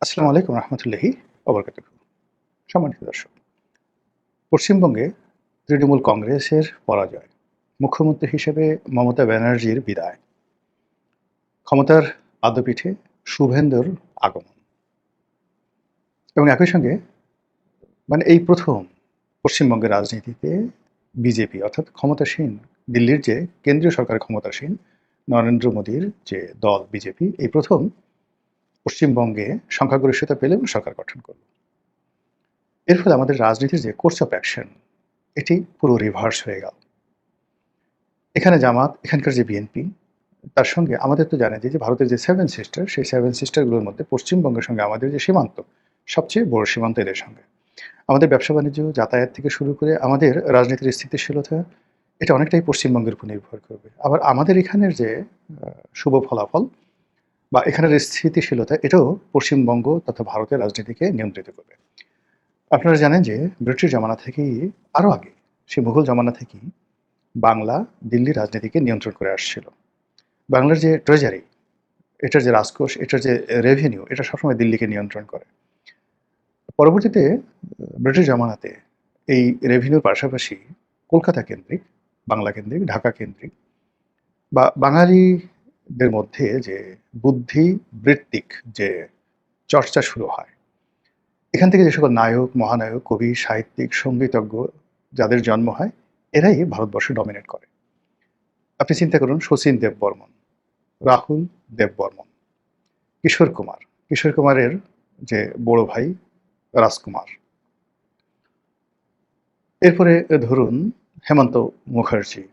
আসসালামু আলাইকুম রহমতুল্লাহি ওবরকাতুহু। সম্মানিত দর্শক, পশ্চিমবঙ্গে তৃণমূল কংগ্রেসের পরাজয়, মুখ্যমন্ত্রী হিসেবে মমতা ব্যানার্জির বিদায়, ক্ষমতার আদ্যপীঠে শুভেন্দুর আগমন এবং একই সঙ্গে এই প্রথম পশ্চিমবঙ্গের রাজনীতিতে বিজেপি অর্থাৎ ক্ষমতাসীন দিল্লির যে কেন্দ্রীয় সরকারের ক্ষমতাসীন নরেন্দ্র মোদীর যে দল বিজেপি এই প্রথম পশ্চিমবঙ্গে সংখ্যাগরিষ্ঠতা পেলে এবং সরকার গঠন করল। এর ফলে আমাদের রাজনীতির যে কোর্স অফ অ্যাকশন এটি পুরো রিভার্স হয়ে গেল। এখানে জামাত, এখানকার যে বিএনপি, তার সঙ্গে আমাদের তো জানেন যে ভারতের যে সেভেন সিস্টার, সেই সেভেন সিস্টারগুলোর মধ্যে পশ্চিমবঙ্গের সঙ্গে আমাদের যে সীমান্ত, সবচেয়ে বড় সীমান্ত এদের সঙ্গে। আমাদের ব্যবসা বাণিজ্য, যাতায়াত থেকে শুরু করে আমাদের রাজনীতির স্থিতিশীলতা, এটা অনেকটাই পশ্চিমবঙ্গের উপর নির্ভর করবে। আবার আমাদের এখানের যে শুভ ফলাফল বা এখানের স্থিতিশীলতা, এটাও পশ্চিমবঙ্গ তথা ভারতের রাজনীতিকে নিয়ন্ত্রিত করবে। আপনারা জানেন যে ব্রিটিশ জমানা থেকেই, আরও আগে, সে মুঘল জমানা থেকেই বাংলা দিল্লি রাজনীতিকে নিয়ন্ত্রণ করে আসছিল। বাংলার যে ট্রেজারি, এটার যে রাজকোষ, এটার যে রেভিনিউ, এটা সবসময় দিল্লিকে নিয়ন্ত্রণ করে। পরবর্তীতে ব্রিটিশ জমানাতে এই রেভিনিউর পাশাপাশি কলকাতা কেন্দ্রিক, বাংলা কেন্দ্রিক, ঢাকা কেন্দ্রিক বা বাঙালিদের মধ্যে যে বুদ্ধিবৃত্তিক যে চর্চা শুরু হয়, এখান থেকে যে সকল নায়ক, মহানায়ক, কবি, সাহিত্যিক, সঙ্গীতজ্ঞ যাদের জন্ম হয়, এরাই ভারতবর্ষ ডমিনেট করে। আপনি চিন্তা করুন, শচীন দেববর্মন, রাহুল দেববর্মন, কিশোর কুমার, কিশোর কুমারের যে বড় ভাই রাজকুমার, এরপরে ধরুন হেমন্ত মুখার্জি,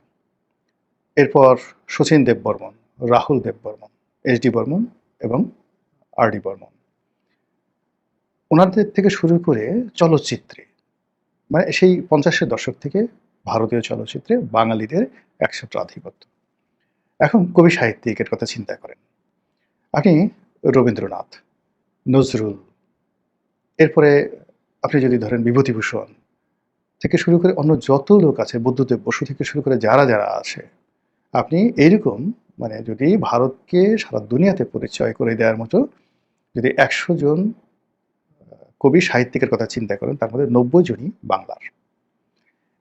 এরপর শচীন দেববর্মন, রাহুল দেববর্মন, এস.ডি. বর্মন এবং আর.ডি. বর্মন। ওনাদের থেকে শুরু করে চলচ্চিত্রে, সেই 50-এর দশক থেকে ভারতীয় চলচ্চিত্রে বাঙালিদের একশো আধিপত্য। এখন কবি সাহিত্যিকের কথা চিন্তা করেন, আপনি রবীন্দ্রনাথ, নজরুল, এরপরে আপনি যদি ধরেন বিভূতিভূষণ থেকে শুরু করে অন্য যত লোক আছে, বুদ্ধদেব বসু থেকে শুরু করে যারা যারা আছে, আপনি এইরকম যদি ভারতকে সারা দুনিয়াতে পরিচয় করে দেওয়ার মতো যদি 100 জন কবি সাহিত্যিকের কথা চিন্তা করেন, তার মধ্যে 90 জনই বাংলার।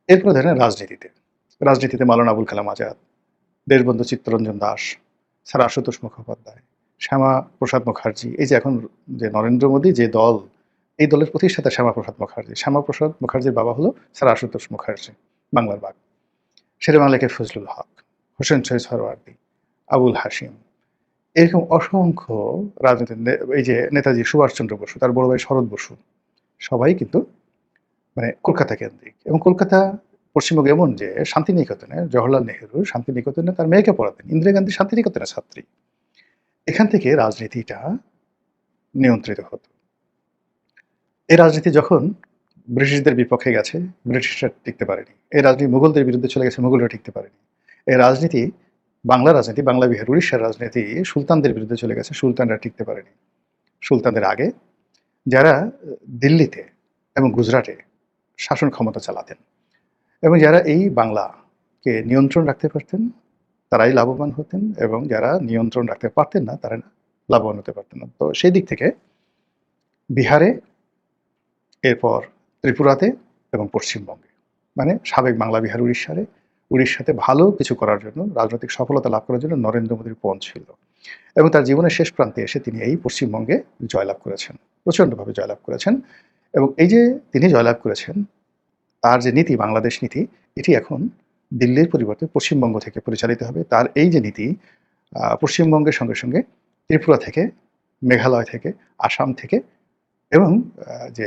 এরপরে ধরেন রাজনীতিতে, রাজনীতিতে মাওলানা আবুল কালাম আজাদ, দেশবন্ধু চিত্তরঞ্জন দাস, স্যার আশুতোষ মুখোপাধ্যায়, শ্যামা প্রসাদ মুখার্জি, এই যে এখন যে নরেন্দ্র মোদী যে দল, এই দলের প্রতিষ্ঠাতা শ্যামাপ্রসাদ মুখার্জি। শ্যামাপ্রসাদ মুখার্জির বাবা হলো স্যার আশুতোষ মুখার্জি, বাংলার বাঘ। শেরে বাংলা লেখক ফজলুল হক, হোসেন শহীদ সোহরাওয়ার্দী, আবুল হাসিম, এরকম অসংখ্য রাজনীতির, এই যে নেতাজি সুভাষচন্দ্র বসু, তার বড় ভাই শরৎ বসু, সবাই কিন্তু কলকাতা কেন্দ্রিক। এবং কলকাতা পশ্চিমবঙ্গ এমন যে শান্তিনিকেতনে জওহরলাল নেহরু শান্তিনিকেতনে তার মেয়েকে পড়াতেন, ইন্দিরা গান্ধী শান্তিনিকেতনের ছাত্রী। এখান থেকে রাজনীতিটা নিয়ন্ত্রিত হতো। এই রাজনীতি যখন ব্রিটিশদের বিপক্ষে গেছে, ব্রিটিশরা টিকতে পারেনি। এই রাজনীতি মুঘলদের বিরুদ্ধে চলে গেছে, মুঘলরা টিকতে পারেনি। এই রাজনীতি, বাংলা রাজনীতি, বাংলা বিহার উড়িষ্যার রাজনীতি সুলতানদের বিরুদ্ধে চলে গেছে, সুলতানরা টিকতে পারেনি। সুলতানদের আগে যারা দিল্লিতে এবং গুজরাটে শাসন ক্ষমতা চালাতেন এবং যারা এই বাংলাকে নিয়ন্ত্রণ রাখতে পারতেন, তারাই লাভবান হতেন, এবং যারা নিয়ন্ত্রণ রাখতে পারতেন না, তারা লাভবান হতে পারতেন না। তো সেই দিক থেকে বিহারে, এরপর ত্রিপুরাতে এবং পশ্চিমবঙ্গে, সাবেক বাংলা বিহার উড়িষ্যাতে ভালো কিছু করার জন্য, রাজনৈতিক সফলতা লাভ করার জন্য নরেন্দ্র মোদীর পণ ছিল। এবং তার জীবনের শেষ প্রান্তে এসে তিনি এই পশ্চিমবঙ্গে জয়লাভ করেছেন, প্রচণ্ডভাবে জয়লাভ করেছেন। এবং এই যে তিনি জয়লাভ করেছেন, তার যে নীতি, বাংলাদেশ নীতি, এটি এখন দিল্লির পরিবর্তে পশ্চিমবঙ্গ থেকে পরিচালিত হবে। তার এই যে নীতি, পশ্চিমবঙ্গের সঙ্গে সঙ্গে ত্রিপুরা থেকে, মেঘালয় থেকে, আসাম থেকে এবং যে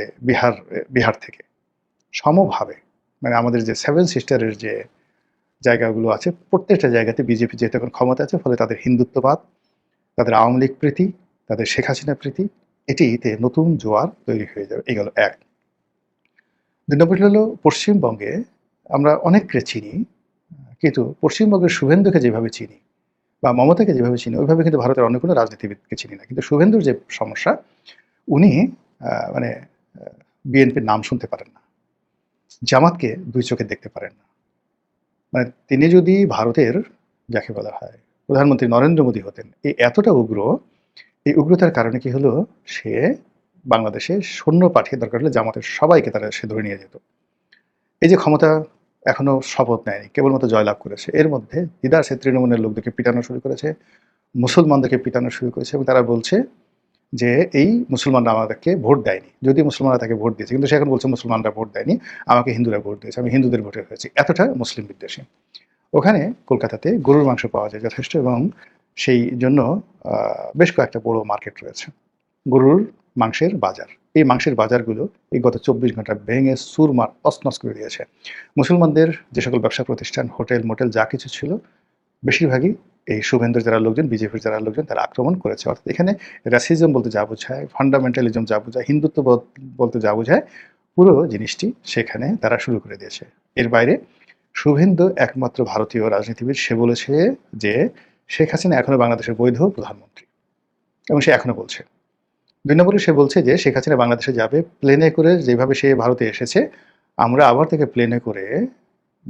বিহার থেকে সমভাবে, আমাদের যে সেভেন সিস্টারের যে জায়গাগুলো আছে, প্রত্যেকটা জায়গাতে বিজেপি যেহেতু এখন ক্ষমতা আছে, ফলে তাদের হিন্দুত্ববাদ, তাদের আওয়ামী লীগ প্রীতি, তাদের শেখ হাসিনা প্রীতি, এটিতে নতুন জোয়ার তৈরি হয়ে যাবে। এই গেল এক। 2 নম্বর হলো, পশ্চিমবঙ্গে আমরা অনেককে চিনি, কিন্তু পশ্চিমবঙ্গের শুভেন্দুকে যেভাবে চিনি বা মমতাকে যেভাবে চিনি, ওইভাবে কিন্তু ভারতের অন্য কোনো রাজনীতিবিদকে চিনি না। কিন্তু শুভেন্দুর যে সমস্যা, উনি বিএনপির নাম শুনতে পারেন না, জামাতকে 2 চোখে দেখতে পারেন না। তিনি যদি ভারতের, যাকে বলা হয়, প্রধানমন্ত্রী নরেন্দ্র মোদী হতেন, এই এতটা উগ্র, এই উগ্রতার কারণে কি হলো, সে বাংলাদেশে সৈন্য পাঠিয়ে দরকার হলে জামাতের সবাইকে তারা সে ধরে নিয়ে যেত। এই যে ক্ষমতা এখনো শপথ নেয়নি, কেবলমাত্র জয়লাভ করেছে, এর মধ্যে দিদার সে তৃণমূলের লোকদেরকে পিটানো শুরু করেছে, মুসলমানদেরকে পিটানো শুরু করেছে এবং তারা বলছে যে এই মুসলমানরা আমাদেরকে ভোট দেয়নি, যদিও মুসলমানরা তাকে ভোট দিয়েছে, কিন্তু সে এখন বলছে মুসলমানরা ভোট দেয়নি, আমাকে হিন্দুরা ভোট দিয়েছে, আমি হিন্দুদের ভোটে হয়েছি, এতটা মুসলিম বিদ্বেষী। ওখানে কলকাতাতে গরুর মাংস পাওয়া যায় যথেষ্ট এবং সেই জন্য বেশ কয়েকটা বড় মার্কেট রয়েছে, গরুর মাংসের বাজার। এই মাংসের বাজারগুলো এই গত 24 ঘন্টা ভেঙে চুরমার তছনছ করে দিয়েছে। মুসলমানদের যে সকল ব্যবসা প্রতিষ্ঠান, হোটেল মোটেল যা কিছু ছিল, বেশিরভাগই এই শুভেন্দুর যারা লোকজন, বিজেপির যারা লোকজন, তারা আক্রমণ করেছে। অর্থাৎ এখানে র্যাসিজম বলতে যা বোঝায়, ফান্ডামেন্টালিজম যা বোঝায়, হিন্দুত্ব বলতে যা বোঝায়, পুরো জিনিসটি সেখানে তারা শুরু করে দিয়েছে। এর বাইরে শুভেন্দু একমাত্র ভারতীয় রাজনীতিবিদ, সে বলেছে যে শেখ হাসিনা এখনো বাংলাদেশের বৈধ প্রধানমন্ত্রী এবং সে এখনো বলছে। 2 নম্বরে সে বলছে যে শেখ হাসিনা বাংলাদেশে যাবে প্লেনে করে, যেভাবে সে ভারতে এসেছে আমরা আবার তাকে প্লেনে করে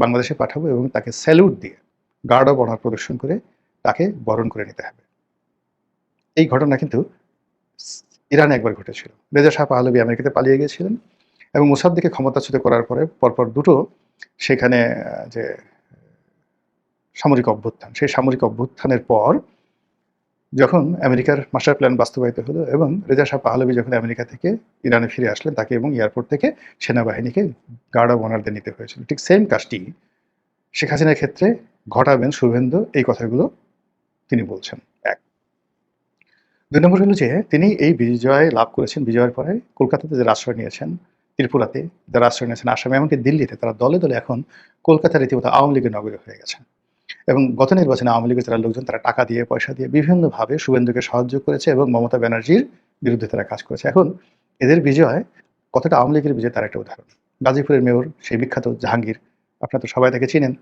বাংলাদেশে পাঠাবো এবং তাকে স্যালুট দিয়ে গার্ড অব অনার প্রদর্শন করে তাকে বরণ করে নিতে হবে। এই ঘটনা কিন্তু ইরানে একবার ঘটেছিল। রেজা শাহ পাহলভী আমেরিকাতে পালিয়ে গিয়েছিলেন এবং মোসাদ্দেকে ক্ষমতাচ্যুত করার পরে পরপর দুটো সেখানে যে সামরিক অভ্যুত্থান, সেই সামরিক অভ্যুত্থানের পর যখন আমেরিকার মাস্টার প্ল্যান বাস্তবায়িত হলো এবং রেজা শাহ পাহলভী যখন আমেরিকা থেকে ইরানে ফিরে আসলেন, তাকে এবং এয়ারপোর্ট থেকে সেনাবাহিনীকে গার্ড অব অনার দিয়ে নিতে হয়েছিল। ঠিক সেম কাজটি শেখ হাসিনার ক্ষেত্রে ঘটাবেন শুভেন্দু, এই কথাগুলো তিনি বলছেন। 2 নম্বর হলো যে তিনি এই বিজয় লাভ করেছেন, বিজয়ের পরে কলকাতাতে যে আশ্রয় নিয়েছেন, ত্রিপুরাতে যারা আশ্রয় নিয়েছেন, আসামে, এমনকি দিল্লিতে, তারা দলে দলে এখন কলকাতা রীতিমতো আওয়ামী লীগের নগরী হয়ে গেছেন এবং গত নির্বাচনে আওয়ামী লীগের যারা লোকজন, তারা টাকা দিয়ে, পয়সা দিয়ে বিভিন্নভাবে শুভেন্দুকে সাহায্য করেছে এবং মমতা ব্যানার্জির বিরুদ্ধে তারা কাজ করেছে। এখন এদের বিজয় কতটা আওয়ামী লীগের বিজয়, তার একটা উদাহরণ গাজীপুরের মেয়র সেই বিখ্যাত জাহাঙ্গীর, আপনারা তো সবাই তাকে চিনেন।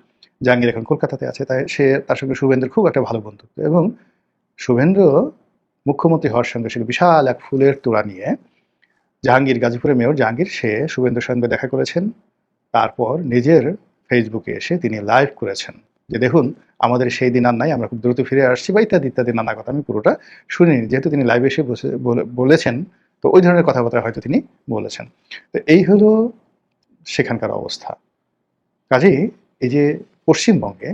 জাহাঙ্গীর এখন কলকাতাতে আছে, তাই তার সঙ্গে শুভেন্দুর খুব একটা ভালো বন্ধুত্ব এবং শুভেন্দু মুখ্যমন্ত্রী হওয়ার সঙ্গে সঙ্গে বিশাল এক ফুলের তোড়া নিয়ে জাহাঙ্গীর, গাজীপুরের মেয়র জাহাঙ্গীর, সে শুভেন্দুর সঙ্গে দেখা করেছেন। তারপর নিজের ফেসবুকে এসে তিনি লাইভ করেছেন যে দেখুন আমাদের সেই দিন আর নাই, আমরা খুব দ্রুত ফিরে আসছি বা ইত্যাদি ইত্যাদি নানা কথা। আমি পুরোটা শুনিনি, যেহেতু তিনি লাইভে এসে বলেছেন, তো ওই ধরনের কথাবার্তা হয়তো তিনি বলেছেন। তো এই হলো সেখানকার অবস্থা। কাজেই এই যে পশ্চিমবঙ্গে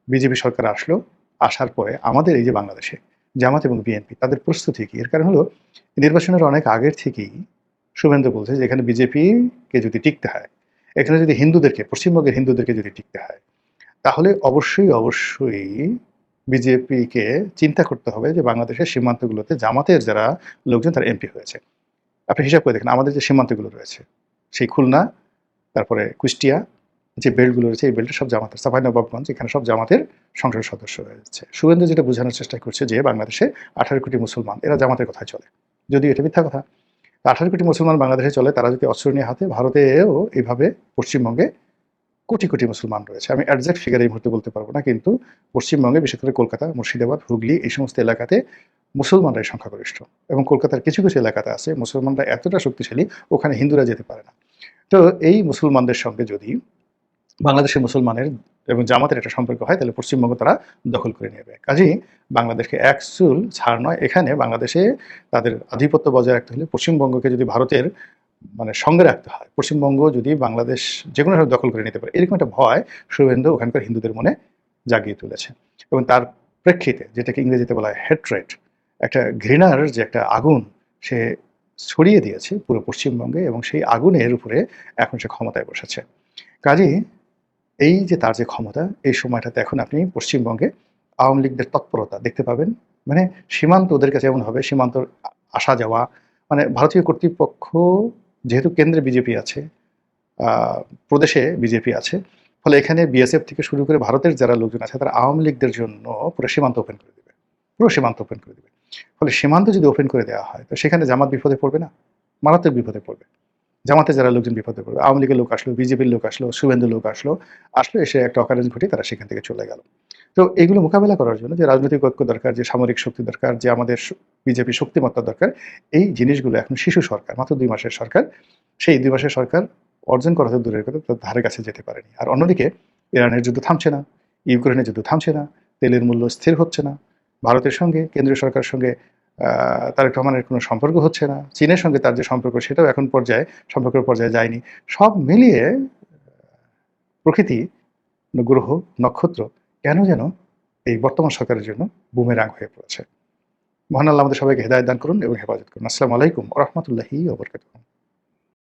বিজেপি সরকার আসলো, আসার পরে আমাদের এই যে বাংলাদেশে জামাত এবং বিএনপি, তাদের প্রস্তুতি কি? এর কারণ হলো নির্বাচনের অনেক আগের থেকেই শুভেন্দু বলছে যে এখানে বিজেপিকে যদি টিকতে হয়, এখানে যদি হিন্দুদেরকে, পশ্চিমবঙ্গের হিন্দুদেরকে যদি টিকতে হয়, তাহলে অবশ্যই অবশ্যই বিজেপিকে চিন্তা করতে হবে যে বাংলাদেশের সীমান্তগুলোতে জামাতের যারা লোকজন, তারা এমপি হয়েছে। আপনি হিসাব করে দেখেন, আমাদের যে সীমান্তগুলো রয়েছে, সেই খুলনা, তারপরে কুষ্টিয়া, যে বেল্টগুলো রয়েছে, এই বেল্টের সব জামাতের, চাঁপাইনবাবগঞ্জ, এখানে সব জামাতের সংসদ সদস্য রয়েছে। শুভেন্দু যেটা বোঝানোর চেষ্টা করছে যে বাংলাদেশে 18 কোটি মুসলমান, এরা জামাতের কথায় চলে, যদিও এটা মিথ্যা কথা। 18 কোটি মুসলমান বাংলাদেশে চলে, তারা যদি অস্ত্র নিয়ে হাতে, ভারতেও এইভাবে পশ্চিমবঙ্গে কোটি কোটি মুসলমান রয়েছে। আমি অ্যাডজাক্ট ফিগার এই মুহূর্তে বলতে পারবো না, কিন্তু পশ্চিমবঙ্গে বিশেষ করে কলকাতা, মুর্শিদাবাদ, হুগলি, এই সমস্ত এলাকাতে মুসলমানরাই সংখ্যাগরিষ্ঠ এবং কলকাতার কিছু কিছু এলাকাতে আছে মুসলমানরা এতটা শক্তিশালী, ওখানে হিন্দুরা যেতে পারে না। তো এই মুসলমানদের সঙ্গে যদি বাংলাদেশের মুসলমানের এবং জামাতের একটা সম্পর্ক হয়, তাহলে পশ্চিমবঙ্গ তারা দখল করে নেবে। কাজেই বাংলাদেশকে এক চুল ছাড় নয়, এখানে বাংলাদেশে তাদের আধিপত্য বজায় রাখতে হলে পশ্চিমবঙ্গকে যদি ভারতের সঙ্গে রাখতে হয়, পশ্চিমবঙ্গ যদি বাংলাদেশ যে কোনোভাবে দখল করে নিতে পারে, এরকম একটা ভয় শুভেন্দু ওখানকার হিন্দুদের মনে জাগিয়ে তুলেছে এবং তার প্রেক্ষিতে যেটাকে ইংরেজিতে বলা হয় হেট্রেট, একটা ঘৃণার যে একটা আগুন সে ছড়িয়ে দিয়েছে পুরো পশ্চিমবঙ্গে এবং সেই আগুনের উপরে এখন সে ক্ষমতায় বসেছে। কাজেই এই যে তার যে ক্ষমতা, এই সময়টাতে এখন আপনি পশ্চিমবঙ্গে আওয়ামী লীগদের তৎপরতা দেখতে পাবেন। মানে সীমান্ত ওদের কাছে এমন হবে, সীমান্ত আসা যাওয়া, মানে ভারতীয় কর্তৃপক্ষ, যেহেতু কেন্দ্রে বিজেপি আছে, প্রদেশে বিজেপি আছে, ফলে এখানে বিএসএফ থেকে শুরু করে ভারতের যারা লোকজন আছে, তারা আওয়ামী লীগদের জন্য পুরো সীমান্ত ওপেন করে দেবে, পুরো সীমান্ত ওপেন করে দেবে। ফলে সীমান্ত যদি ওপেন করে দেওয়া হয়, তো সেখানে জামাত বিপদে পড়বে না? মারাত্মক বিপদে পড়বে। জামাতে যারা লোকজন বিপদে পড়বে, আওয়ামী লীগের লোক আসলো, বিজেপির লোক আসলো, শুভেন্দুর লোক আসলো, এসে একটা অকারেন্স ঘটে তারা সেখান থেকে চলে গেল। তো এগুলো মোকাবেলা করার জন্য যে রাজনৈতিক ঐক্য দরকার, যে সামরিক শক্তি দরকার, যে আমাদের বিজেপি শক্তিমত্তা দরকার, এই জিনিসগুলো এখন শিশু সরকার, মাত্র 2 মাসের সরকার, সেই 2 মাসের সরকার অর্জন করা তো দূরের কথা, তার ধারে কাছে যেতে পারেনি। আর অন্যদিকে ইরানের যুদ্ধ থামছে না, ইউক্রেনের যুদ্ধ থামছে না, তেলের মূল্য স্থির হচ্ছে না, ভারতের সঙ্গে কেন্দ্রীয় সরকারের সঙ্গে তারেক রহমানের কোনো সম্পর্ক হচ্ছে না। চীনের সঙ্গে তার যে সম্পর্ক সেটাও এখন সম্পর্কের পর্যায়ে যায়নি। সব মিলিয়ে প্রকৃতি, গ্রহ, নক্ষত্র কেন যেন এই বর্তমান সরকারের জন্য বুমেরাং হয়ে পড়েছে। মহান আল্লাহ আমাদের সবাইকে হেদায়েত দান করুন এবং হেফাজত করুন। আসসালামু আলাইকুম ওয়া রাহমাতুল্লাহি ওয়া বারাকাতুহু।